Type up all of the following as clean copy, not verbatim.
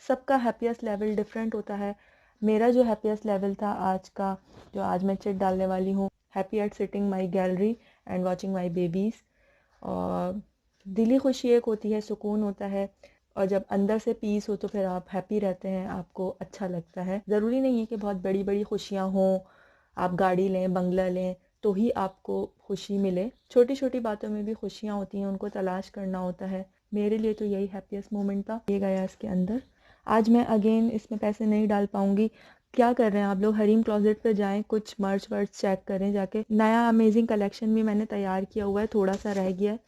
सबका happiest level different होता है। मेरा जो हैप्पीएस्ट लेवल था आज का, जो आज मैं चिट डालने वाली हूँ, happy at sitting my gallery and watching my babies. और दिली खुशी एक होती है, सुकून होता है, और जब अंदर से पीस हो तो फिर आप हैप्पी रहते हैं, आपको अच्छा लगता है। ज़रूरी नहीं है कि बहुत बड़ी बड़ी खुशियाँ हों, आप गाड़ी लें, बंगला लें तो ही आपको खुशी मिले। छोटी छोटी बातों में भी खुशियाँ होती हैं, उनको तलाश करना होता है। मेरे लिए तो यही हैप्पीएस्ट मोमेंट था, ये गया इसके अंदर। आज मैं अगेन इसमें पैसे नहीं डाल पाऊँगी। क्या कर रहे हैं आप लोग, हरीम क्लोजेट पे जाएं, कुछ मर्च वर्च चेक करें जाके। नया अमेजिंग कलेक्शन भी मैंने तैयार किया हुआ है, थोड़ा सा रह गया है,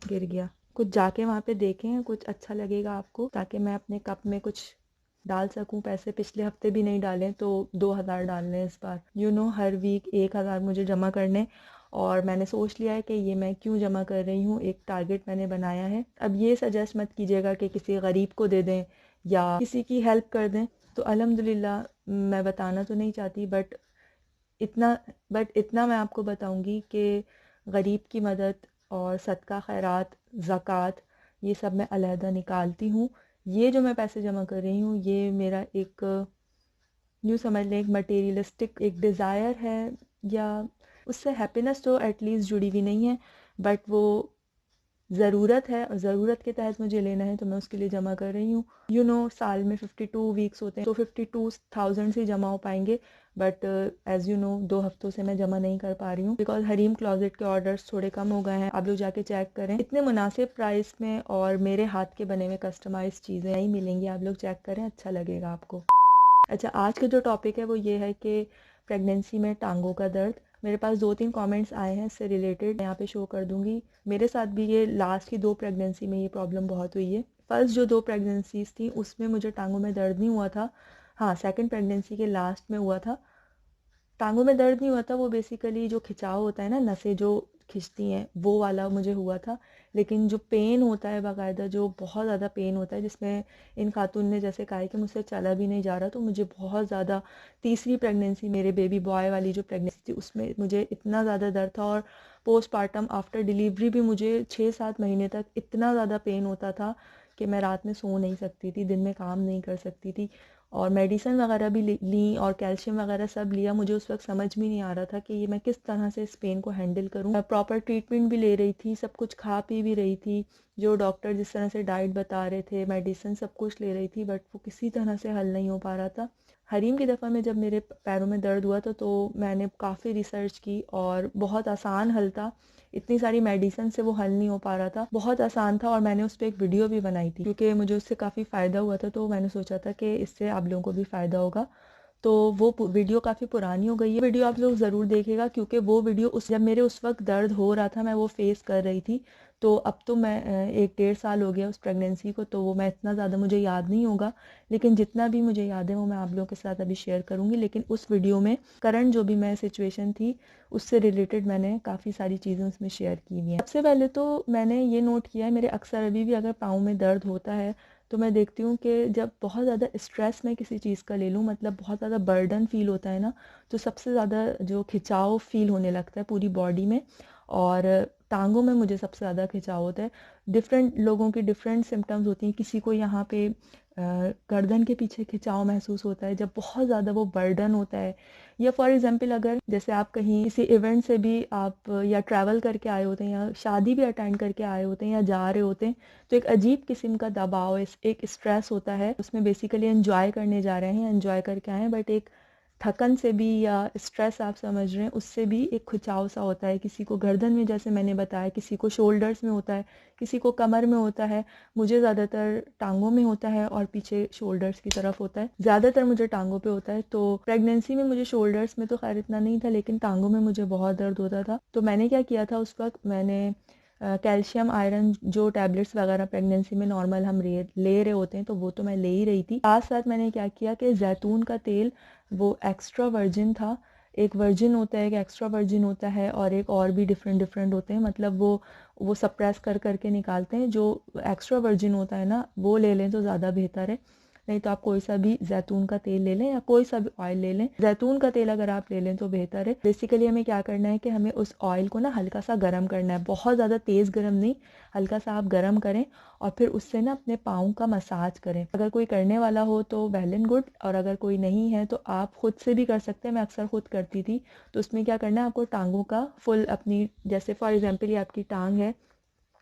गिर गया। कुछ जाके वहाँ पे देखें, कुछ अच्छा लगेगा आपको, ताकि मैं अपने कप में कुछ डाल सकूं पैसे। पिछले हफ्ते भी नहीं डालें तो 2000 डालने इस बार। हर वीक 1000 मुझे जमा करने, और मैंने सोच लिया है कि ये मैं क्यों जमा कर रही हूँ, एक टारगेट मैंने बनाया है। अब ये सजेस्ट मत कीजिएगा कि किसी गरीब को दे दें या किसी की हेल्प कर दें। तो अल्हम्दुलिल्लाह, मैं बताना तो नहीं चाहती, बट इतना मैं आपको बताऊंगी कि गरीब की मदद और सदका खैरात, ज़कात, ये सब मैं अलहदा निकालती हूँ। ये जो मैं पैसे जमा कर रही हूँ, ये मेरा एक, यूँ समझ लें, एक मटेरियलिस्टिक एक डिज़ायर है, या उससे हैप्पीनेस तो एटलीस्ट जुड़ी हुई नहीं है, बट वो ज़रूरत है, और ज़रूरत के तहत मुझे लेना है तो मैं उसके लिए जमा कर रही हूँ। साल में 52 वीक्स होते हैं, तो 52,000 से जमा हो पाएंगे, बट एज़ 2 हफ्तों से मैं जमा नहीं कर पा रही हूँ, बिकॉज हरीम क्लोजेट के ऑर्डर्स थोड़े कम हो गए हैं। आप लोग जाके चेक करें, इतने मुनासिब प्राइस में और मेरे हाथ के बने हुए कस्टमाइज चीज़ें नहीं मिलेंगी। आप लोग चेक करें, अच्छा लगेगा आपको। अच्छा, आज का जो टॉपिक है वो ये है कि प्रेगनेंसी में टांगों का दर्द। मेरे पास 2-3 कमेंट्स आए हैं इससे रिलेटेड, यहाँ पे शो कर दूंगी। मेरे साथ भी ये लास्ट की 2 प्रेगनेंसी में ये प्रॉब्लम बहुत हुई है। फर्स्ट जो 2 प्रेगनेंसीज थी उसमें मुझे टांगों में दर्द नहीं हुआ था। हाँ, सेकंड प्रेगनेंसी के लास्ट में हुआ था। टांगों में दर्द नहीं हुआ था, वो बेसिकली जो खिंचाव होता है ना, नसें जो खिंचती हैं, वो वाला मुझे हुआ था। लेकिन जो पेन होता है बाकायदा, जो बहुत ज़्यादा पेन होता है, जिसमें इन खातून ने जैसे कहा है कि मुझसे चला भी नहीं जा रहा, तो मुझे बहुत ज़्यादा, तीसरी प्रेगनेंसी, मेरे बेबी बॉय वाली जो प्रेगनेंसी थी, उसमें मुझे इतना ज़्यादा दर्द था। और पोस्टपार्टम आफ्टर डिलीवरी भी मुझे 6-7 महीने तक इतना ज़्यादा पेन होता था कि मैं रात में सो नहीं सकती थी, दिन में काम नहीं कर सकती थी। और मेडिसिन वगैरह भी ली और कैल्शियम वगैरह सब लिया। मुझे उस वक्त समझ में नहीं आ रहा था कि ये मैं किस तरह से इस पेन को हैंडल करूँ। प्रॉपर ट्रीटमेंट भी ले रही थी, सब कुछ खा पी भी रही थी, जो डॉक्टर जिस तरह से डाइट बता रहे थे, मेडिसिन सब कुछ ले रही थी, बट वो किसी तरह से हल नहीं हो पा रहा था। हरीम की दफ़ा में जब मेरे पैरों में दर्द हुआ था, तो मैंने काफ़ी रिसर्च की और बहुत आसान हल था। इतनी सारी मेडिसिन से वो हल नहीं हो पा रहा था, बहुत आसान था। और मैंने उस पर एक वीडियो भी बनाई थी, क्योंकि मुझे उससे काफ़ी फ़ायदा हुआ था, तो मैंने सोचा था कि इससे आप लोगों को भी फ़ायदा होगा। तो वो वीडियो काफ़ी पुरानी हो गई है, वीडियो आप लोग ज़रूर देखिएगा, क्योंकि वो वीडियो जब मेरे उस वक्त दर्द हो रहा था, मैं वो फेस कर रही थी। तो अब तो मैं 1-1.5 साल हो गया उस प्रेगनेंसी को, तो वो मैं इतना ज़्यादा मुझे याद नहीं होगा, लेकिन जितना भी मुझे याद है वो मैं आप लोगों के साथ अभी शेयर करूँगी। लेकिन उस वीडियो में करंट जो भी मैं सिचुएशन थी, उससे रिलेटेड मैंने काफ़ी सारी चीज़ें उसमें शेयर की हुई हैं। सबसे पहले तो मैंने ये नोट किया है, मेरे अक्सर अभी भी अगर पाँव में दर्द होता है, तो मैं देखती हूँ कि जब बहुत ज़्यादा स्ट्रेस में किसी चीज़ का ले लूँ, मतलब बहुत ज़्यादा बर्डन फील होता है ना, तो सबसे ज़्यादा जो खिंचाव फील होने लगता है पूरी बॉडी में, और टांगों में मुझे सबसे ज़्यादा खिंचाव होता है। डिफरेंट लोगों की डिफरेंट सिम्टम्स होती हैं, किसी को यहाँ पे गर्दन के पीछे खिंचाव महसूस होता है जब बहुत ज़्यादा वो बर्डन होता है। या फॉर एग्जांपल, अगर जैसे आप कहीं किसी इवेंट से भी आप या ट्रैवल करके आए होते हैं, या शादी भी अटेंड करके आए होते हैं, या जा रहे होते हैं, तो एक अजीब किस्म का दबाव, एक स्ट्रेस होता है उसमें। बेसिकली एंजॉय करने जा रहे हैं, एंजॉय करके आए हैं, बट एक थकन से भी, या स्ट्रेस आप समझ रहे हैं, उससे भी एक खिंचाव सा होता है। किसी को गर्दन में, जैसे मैंने बताया, किसी को शोल्डर्स में होता है, किसी को कमर में होता है। मुझे ज़्यादातर टांगों में होता है और पीछे शोल्डर्स की तरफ होता है। ज़्यादातर मुझे टांगों पे होता है। तो प्रेगनेंसी में मुझे शोल्डर्स में तो खैर इतना नहीं था, लेकिन टांगों में मुझे बहुत दर्द होता था। तो मैंने क्या किया था उस वक्त, मैंने कैल्शियम आयरन जो टैबलेट्स वगैरह प्रेगनेंसी में नॉर्मल हम ले रहे होते हैं, तो वो तो मैं ले ही रही थी। साथ साथ मैंने क्या किया कि जैतून का तेल, वो एक्स्ट्रा वर्जिन था। एक वर्जिन होता है, एक एक्स्ट्रा वर्जिन होता है, और एक और भी डिफरेंट डिफरेंट होते हैं, मतलब वो सप्रेस कर करके निकालते हैं। जो एक्स्ट्रा वर्जिन होता है ना, वो ले लें तो ज़्यादा बेहतर है। नहीं तो आप कोई सा भी जैतून का तेल ले लें या कोई सा भी ऑयल ले लें। जैतून का तेल अगर आप ले लें तो बेहतर है। बेसिकली हमें क्या करना है कि हमें उस ऑयल को ना हल्का सा गर्म करना है, बहुत ज़्यादा तेज़ गर्म नहीं, हल्का सा आप गर्म करें और फिर उससे ना अपने पाँव का मसाज करें। अगर कोई करने वाला हो तो वेल एंड गुड, और अगर कोई नहीं है तो आप खुद से भी कर सकते हैं। मैं अक्सर खुद करती थी। तो उसमें क्या करना है, आपको टांगों का फुल अपनी, जैसे फॉर एग्जांपल ये आपकी टांग है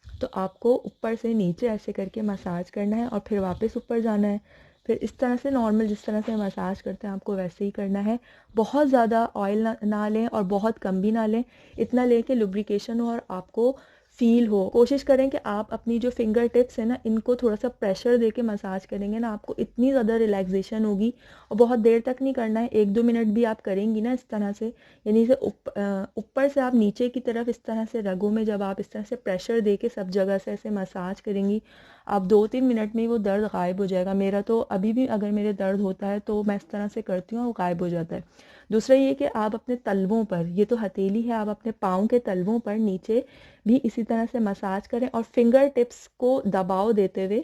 तो आपको ऊपर से नीचे ऐसे करके मसाज करना है और फिर वापस ऊपर जाना है। फिर इस तरह से नॉर्मल जिस तरह से मसाज करते हैं आपको वैसे ही करना है। बहुत ज़्यादा ऑयल ना लें और बहुत कम भी ना लें, इतना लें कि लुब्रिकेशन हो और आपको फील हो। कोशिश करें कि आप अपनी जो फिंगर टिप्स है ना इनको थोड़ा सा प्रेशर दे के मसाज करेंगे ना, आपको इतनी ज़्यादा रिलैक्सेशन होगी। और बहुत देर तक नहीं करना है, 1-2 मिनट भी आप करेंगी ना इस तरह से, यानी से ऊपर से आप नीचे की तरफ इस तरह से रगों में जब आप इस तरह से प्रेशर दे के सब जगह से ऐसे मसाज करेंगी, आप 2-3 मिनट में ही वो दर्द गायब हो जाएगा। मेरा तो अभी भी अगर मेरे दर्द होता है तो मैं इस तरह से करती हूँ और गायब हो जाता है। दूसरा ये कि आप अपने तलवों पर, ये तो हथेली है, आप अपने पाँव के तलवों पर नीचे भी इसी तरह से मसाज करें और फिंगर टिप्स को दबाव देते हुए,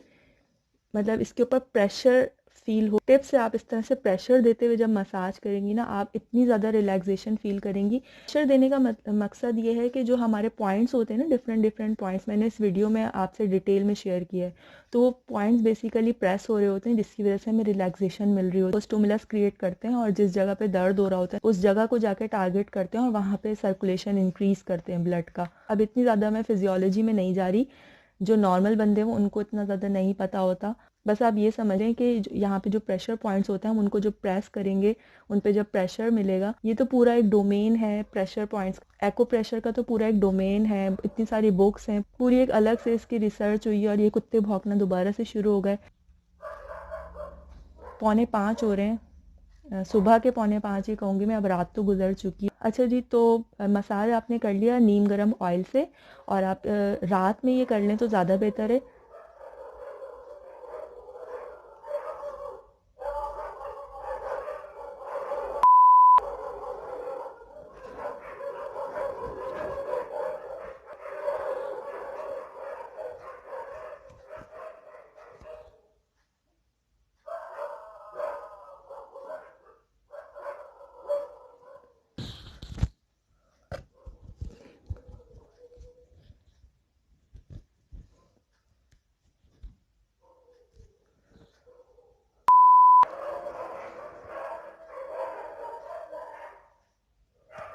मतलब इसके ऊपर प्रेशर फील हो, टिप से आप इस तरह से प्रेशर देते हुए जब मसाज करेंगी ना, आप इतनी ज़्यादा रिलैक्सेशन फील करेंगी। प्रेशर देने का मकसद ये है कि जो हमारे पॉइंट्स होते हैं ना, डिफरेंट डिफरेंट पॉइंट्स, मैंने इस वीडियो में आपसे डिटेल में शेयर किया है, तो वो पॉइंट्स बेसिकली प्रेस हो रहे होते हैं जिसकी वजह से हमें रिलैक्सेशन मिल रही होती है। स्टिमुलस क्रिएट करते हैं और जिस जगह पे दर्द हो रहा होता है उस जगह को जाके टारगेट करते हैं और वहाँ पे सर्कुलेशन इंक्रीज करते हैं ब्लड का। अब इतनी ज़्यादा मैं फिजियोलॉजी में नहीं जा रही, जो नॉर्मल बंदे हैं उनको इतना ज़्यादा नहीं पता होता। बस आप ये समझें कि यहाँ पे जो प्रेशर पॉइंट्स होते हैं हम उनको जो प्रेस करेंगे उन पे जब प्रेशर मिलेगा, ये तो पूरा एक डोमेन है प्रेशर पॉइंट्स, एक्ो प्रेशर का तो पूरा एक डोमेन है, इतनी सारी बुक्स हैं, पूरी एक अलग से इसकी रिसर्च हुई है। और ये कुत्ते भौंकना दोबारा से शुरू हो गए। 4:45 हो रहे हैं, सुबह के 4:45 ही कहूँगी मैं, अब रात तो गुजर चुकी है। अच्छा जी, तो मसाज आपने कर लिया नीम गर्म ऑयल से, और आप रात में ये कर लें तो ज़्यादा बेहतर है।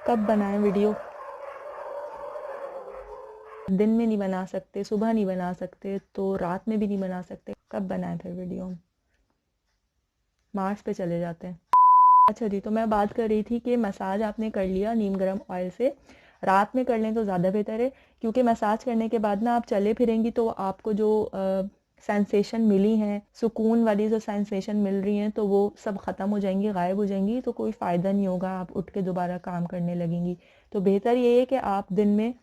कब बनाएं वीडियो? दिन में नहीं बना सकते, सुबह नहीं बना सकते, तो रात में भी नहीं बना सकते, कब बनाएं फिर वीडियो? मार्च पे चले जाते हैं। अच्छा जी, तो मैं बात कर रही थी कि मसाज आपने कर लिया नीम गर्म ऑयल से, रात में कर लें तो ज़्यादा बेहतर है, क्योंकि मसाज करने के बाद ना आप चले फिरेंगी तो आपको जो सेंसेशन मिली हैं, सुकून वाली जो सेंसेशन मिल रही हैं, तो वो सब ख़त्म हो जाएंगी, गायब हो जाएंगी, तो कोई फ़ायदा नहीं होगा, आप उठ के दोबारा काम करने लगेंगी। तो बेहतर ये है कि आप दिन में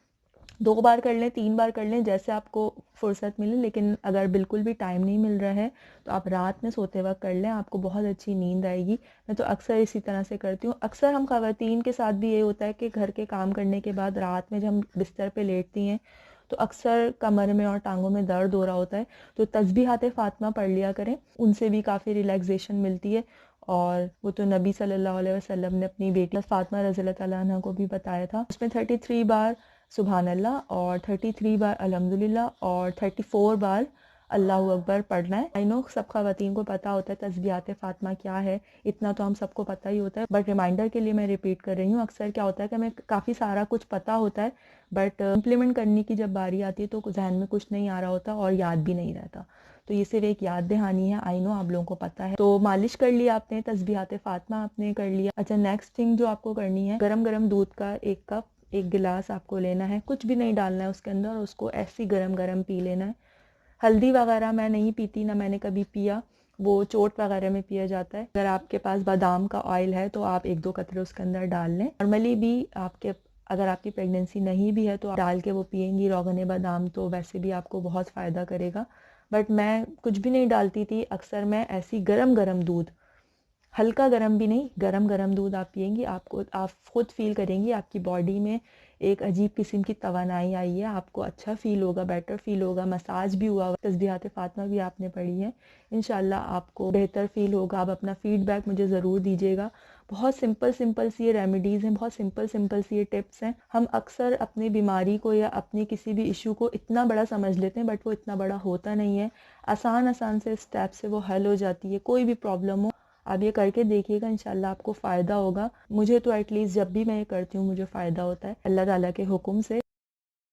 2 बार कर लें, 3 बार कर लें, जैसे आपको फुर्सत मिले। लेकिन अगर बिल्कुल भी टाइम नहीं मिल रहा है तो आप रात में सोते वक्त कर लें, आपको बहुत अच्छी नींद आएगी। मैं तो अक्सर इसी तरह से करती हूँ। अक्सर हम ख़वातीन के साथ भी ये होता है कि घर के काम करने के बाद रात में जब हम बिस्तर पे लेटती हैं तो अक्सर कमर में और टांगों में दर्द हो रहा होता है, तो तस्बीहात फ़ातिमा पढ़ लिया करें, उनसे भी काफ़ी रिलैक्सेशन मिलती है। और वो तो नबी सल्लल्लाहु अलैहि वसल्लम ने अपनी बेटी फातिमा रज़ियल्लाहु तआला अन्हा को भी बताया था। उसमें 33 बार सुबहान अल्लाह और 33 बार अल्हम्दुलिल्लाह और 34 बार अल्लाहु अकबर पढ़ना है। आई नो सब ख़वातीन को पता होता है तस्बीहात फ़ातिमा क्या है, इतना तो हम सबको पता ही होता है, बट रिमाइंडर के लिए मैं रिपीट कर रही हूँ। अक्सर क्या होता है कि हमें काफ़ी सारा कुछ पता होता है, बट इम्प्लीमेंट करने की जब बारी आती है तो जहन में कुछ नहीं आ रहा होता और याद भी नहीं रहता। तो ये सिर्फ एक याद दहानी है, आई नो आप लोगों को पता है। तो मालिश कर लिया आपने, तस्बीहात फ़ातिमा आपने कर लिया। अच्छा, नेक्स्ट थिंग जो आपको करनी है, गरम गरम दूध का 1 कप 1 गिलास आपको लेना है, कुछ भी नहीं डालना है उसके अंदर, और उसको ऐसे ही गरम गरम पी लेना है। हल्दी वगैरह मैं नहीं पीती, ना मैंने कभी पिया, वो चोट वगैरह में पिया जाता है। अगर आपके पास बादाम का ऑयल है तो आप 1-2 कतरे उसके अंदर डाल लें। नॉर्मली भी आपके, अगर आपकी प्रेगनेंसी नहीं भी है तो आप डाल के वो पियेंगी रोगन बादाम, तो वैसे भी आपको बहुत फ़ायदा करेगा। बट मैं कुछ भी नहीं डालती थी, अक्सर मैं ऐसी गरम गरम दूध, हल्का गरम भी नहीं, गरम गरम दूध आप पियेंगी, आपको आप खुद फील करेंगी आपकी बॉडी में एक अजीब किस्म की तवानाई आई है, आपको अच्छा फ़ील होगा, बेटर फ़ील होगा, मसाज भी हुआ, तस्बीहात फ़ातिमा भी आपने पढ़ी है, इंशाल्लाह आपको बेहतर फ़ील होगा। आप अपना फ़ीडबैक मुझे ज़रूर दीजिएगा। बहुत सिंपल सिंपल सी ये रेमेडीज़ हैं, बहुत सिंपल सिंपल सी ये टिप्स हैं। हम अक्सर अपनी बीमारी को या अपनी किसी भी इशू को इतना बड़ा समझ लेते हैं, बट वो इतना बड़ा होता नहीं है। आसान आसान से स्टेप से वो हल हो जाती है। कोई भी प्रॉब्लम हो आप ये करके देखिएगा, इंशाल्लाह आपको फ़ायदा होगा। मुझे तो एटलीस्ट जब भी मैं ये करती हूँ मुझे फ़ायदा होता है अल्लाह ताला के हुक्म से।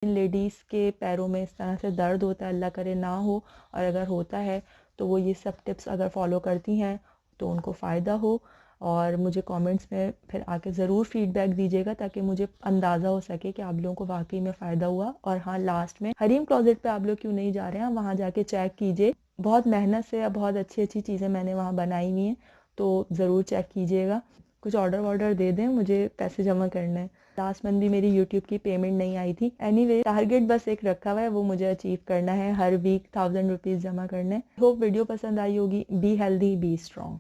इन लेडीज़ के पैरों में इस तरह से दर्द होता है, अल्लाह करे ना हो, और अगर होता है तो वो ये सब टिप्स अगर फॉलो करती हैं तो उनको फ़ायदा हो। और मुझे कमेंट्स में फिर आके ज़रूर फ़ीडबैक दीजिएगा ताकि मुझे अंदाज़ा हो सके कि आप लोगों को वाकई में फ़ायदा हुआ। और हाँ, लास्ट में हरीम क्लोजेट पे आप लोग क्यों नहीं जा रहे हैं, वहाँ जाके चेक कीजिए, बहुत मेहनत से बहुत अच्छी अच्छी चीज़ें मैंने वहाँ बनाई हुई हैं, तो ज़रूर चेक कीजिएगा। कुछ ऑर्डर वॉर्डर दे दें, मुझे पैसे जमा करने हैं। लास्ट मंथ भी मेरी यूट्यूब की पेमेंट नहीं आई थी। एनीवे टारगेट बस एक रखा हुआ है, वो मुझे अचीव करना है, हर वीक 1000 रुपीज़ जमा करने। होप वीडियो पसंद आई होगी। Be healthy, be strong.